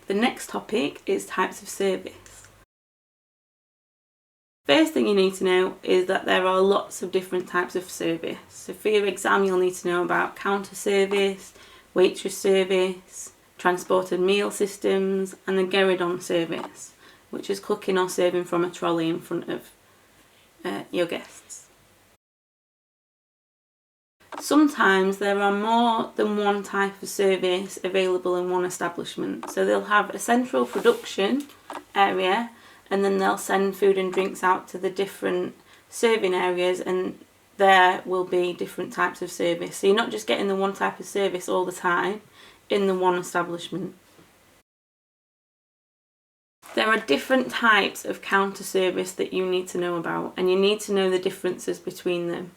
The next topic is types of service. First thing you need to know is that there are lots of different types of service. So for your exam you'll need to know about counter service, waitress service, transported meal systems, and the gueridon service, which is cooking or serving from a trolley in front of your guests. Sometimes there are more than one type of service available in one establishment. So they'll have a central production area, and then they'll send food and drinks out to the different serving areas, and there will be different types of service. So you're not just getting the one type of service all the time in the one establishment. There are different types of counter service that you need to know about, and you need to know the differences between them.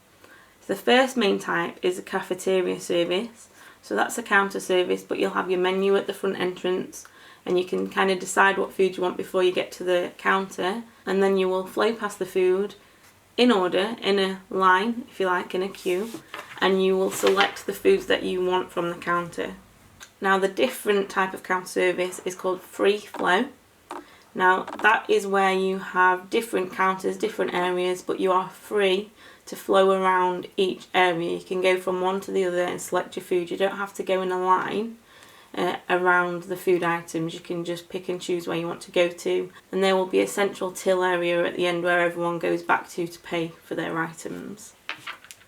The first main type is a cafeteria service. So that's a counter service, but you'll have your menu at the front entrance, and you can kind of decide what food you want before you get to the counter, and then you will flow past the food in order, in a line, if you like, in a queue, and you will select the foods that you want from the counter. Now the different type of counter service is called free flow. Now that is where you have different counters, different areas, but you are free to flow around each area. You can go from one to the other and select your food. You don't have to go in a line around the food items. You can just pick and choose where you want to go to, and there will be a central till area at the end where everyone goes back to pay for their items.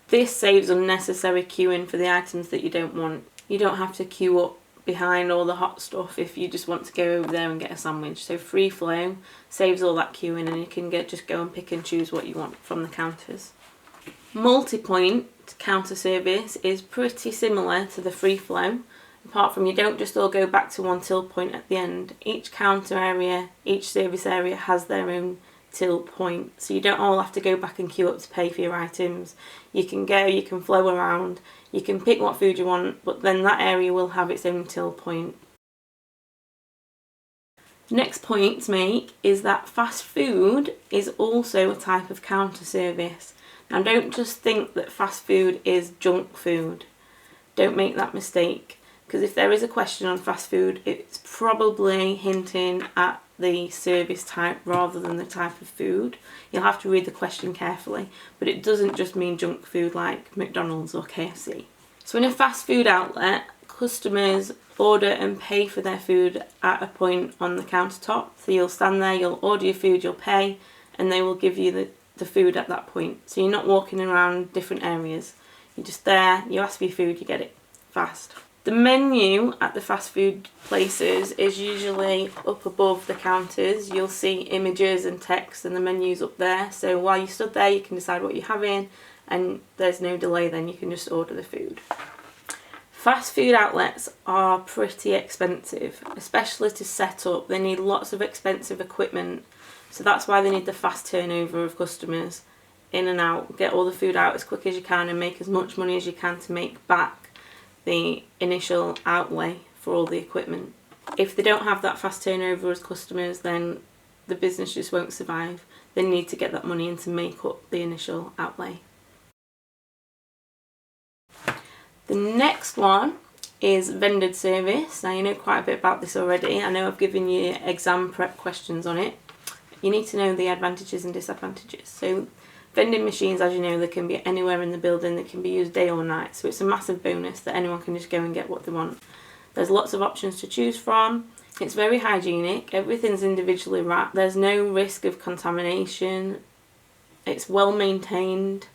This saves unnecessary queuing for the items that you don't want. You don't have to queue up behind all the hot stuff if you just want to go over there and get a sandwich. So free flow saves all that queuing, and you can just go and pick and choose what you want from the counters. Multi-point counter service is pretty similar to the free flow, apart from you don't just all go back to one till point at the end. Each counter area, each service area has their own till point, so you don't all have to go back and queue up to pay for your items. You can go, you can flow around, you can pick what food you want, but then that area will have its own till point. Next point to make is that fast food is also a type of counter service. Now don't just think that fast food is junk food. Don't make that mistake, because if there is a question on fast food, it's probably hinting at the service type rather than the type of food. You'll have to read the question carefully, but it doesn't just mean junk food like McDonald's or KFC. So in a fast food outlet, customers order and pay for their food at a point on the countertop. So you'll stand there, you'll order your food, you'll pay, and they will give you the food at that point. So you're not walking around different areas. You're just there, you ask for your food, you get it fast. The menu at the fast food places is usually up above the counters. You'll see images and text, and the menu's up there. So while you stood there, you can decide what you're having, and there's no delay then, you can just order the food. Fast food outlets are pretty expensive, especially to set up. They need lots of expensive equipment. So that's why they need the fast turnover of customers in and out. Get all the food out as quick as you can and make as much money as you can to make back the initial outlay for all the equipment. If they don't have that fast turnover as customers, then the business just won't survive. They need to get that money in to make up the initial outlay. The next one is vended service. Now you know quite a bit about this already. I know I've given you exam prep questions on it. You need to know the advantages and disadvantages. So vending machines, as you know, they can be anywhere in the building. They can be used day or night. So it's a massive bonus that anyone can just go and get what they want. There's lots of options to choose from. It's very hygienic. Everything's individually wrapped. There's no risk of contamination. It's well maintained.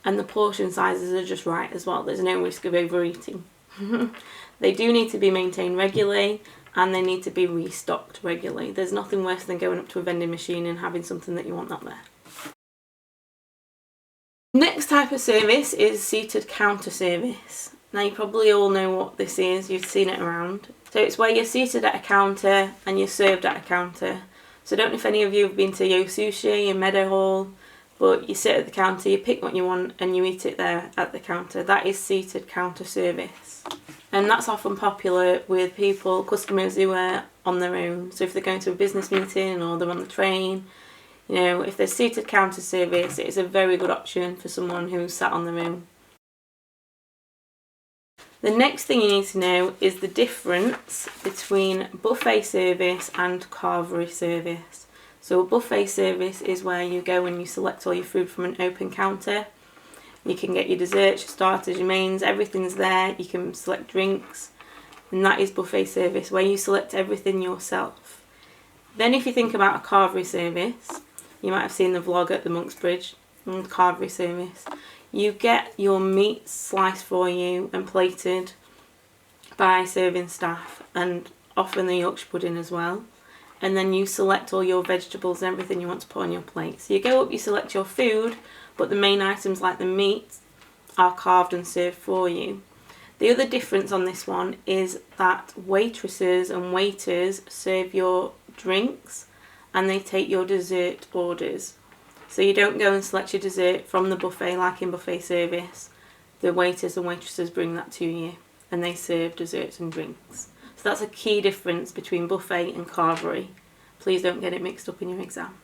And the portion sizes are just right as well. There's no risk of overeating. They do need to be maintained regularly, and they need to be restocked regularly. There's nothing worse than going up to a vending machine and having something that you want not there. Next type of service is seated counter service. Now you probably all know what this is, you've seen it around. So it's where you're seated at a counter and you're served at a counter. So I don't know if any of you have been to Yo Sushi in Meadowhall, but you sit at the counter, you pick what you want and you eat it there at the counter. That is seated counter service. And that's often popular with people, customers who are on their own. So if they're going to a business meeting or they're on the train, you know, if there's seated counter service, it is a very good option for someone who's sat on their own. The next thing you need to know is the difference between buffet service and Cavalry service. So a buffet service is where you go and you select all your food from an open counter. You can get your desserts, your starters, your mains, everything's there. You can select drinks, and that is buffet service, where you select everything yourself. Then if you think about a Cavalry service, you might have seen the vlog at the Monk's Bridge on the Cavalry service. You get your meat sliced for you and plated by serving staff, and often the Yorkshire pudding as well. And then you select all your vegetables and everything you want to put on your plate. So you go up, you select your food, but the main items like the meat are carved and served for you. The other difference on this one is that waitresses and waiters serve your drinks and they take your dessert orders. So you don't go and select your dessert from the buffet like in buffet service. The waiters and waitresses bring that to you and they serve desserts and drinks. So that's a key difference between buffet and Cavalry. Please don't get it mixed up in your exam.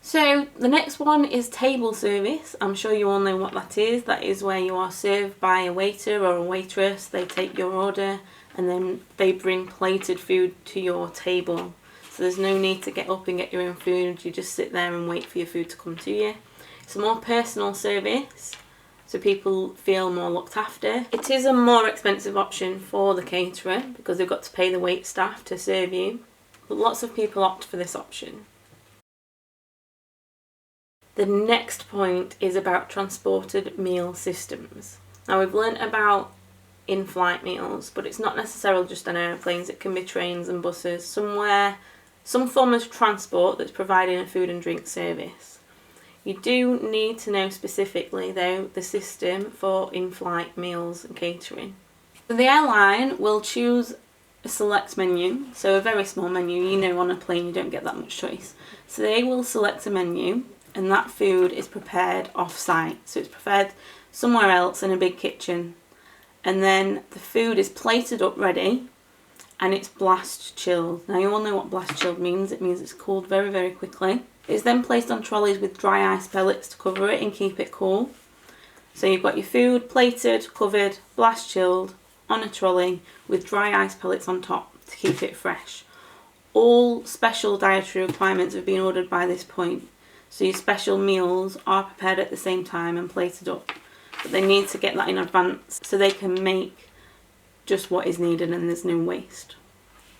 So the next one is table service. I'm sure you all know what that is. That is where you are served by a waiter or a waitress. They take your order and then they bring plated food to your table. So there's no need to get up and get your own food. You just sit there and wait for your food to come to you. It's a more personal service, so people feel more looked after. It is a more expensive option for the caterer because they've got to pay the wait staff to serve you, but lots of people opt for this option. The next point is about transported meal systems. Now we've learnt about in-flight meals, but it's not necessarily just on airplanes. It can be trains and buses, some form of transport that's providing a food and drink service. You do need to know specifically though the system for in-flight meals and catering. So the airline will choose a select menu, so a very small menu. You know, on a plane you don't get that much choice. So they will select a menu and that food is prepared off-site. So it's prepared somewhere else in a big kitchen. And then the food is plated up ready and it's blast chilled. Now you all know what blast chilled means. It means it's cooled very, very quickly. It's then placed on trolleys with dry ice pellets to cover it and keep it cool. So you've got your food plated, covered, blast chilled on a trolley with dry ice pellets on top to keep it fresh. All special dietary requirements have been ordered by this point. So your special meals are prepared at the same time and plated up. But they need to get that in advance so they can make just what is needed and there's no waste.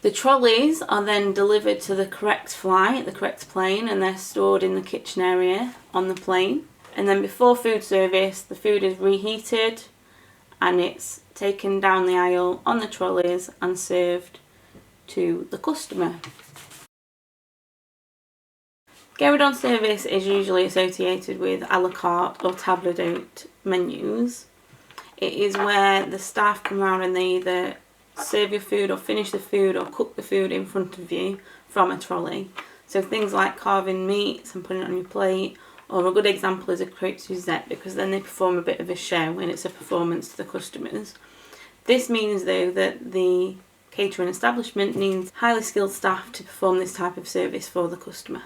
The trolleys are then delivered to the correct flight, the correct plane, and they're stored in the kitchen area on the plane. And then before food service, the food is reheated and it's taken down the aisle on the trolleys and served to the customer. Gueridon service is usually associated with a la carte or table d'hote menus. It is where the staff come around and they either serve your food or finish the food or cook the food in front of you from a trolley. So things like carving meats and putting it on your plate, or a good example is a crêpe Suzette, because then they perform a bit of a show and it's a performance to the customers. This means though that the catering establishment needs highly skilled staff to perform this type of service for the customer.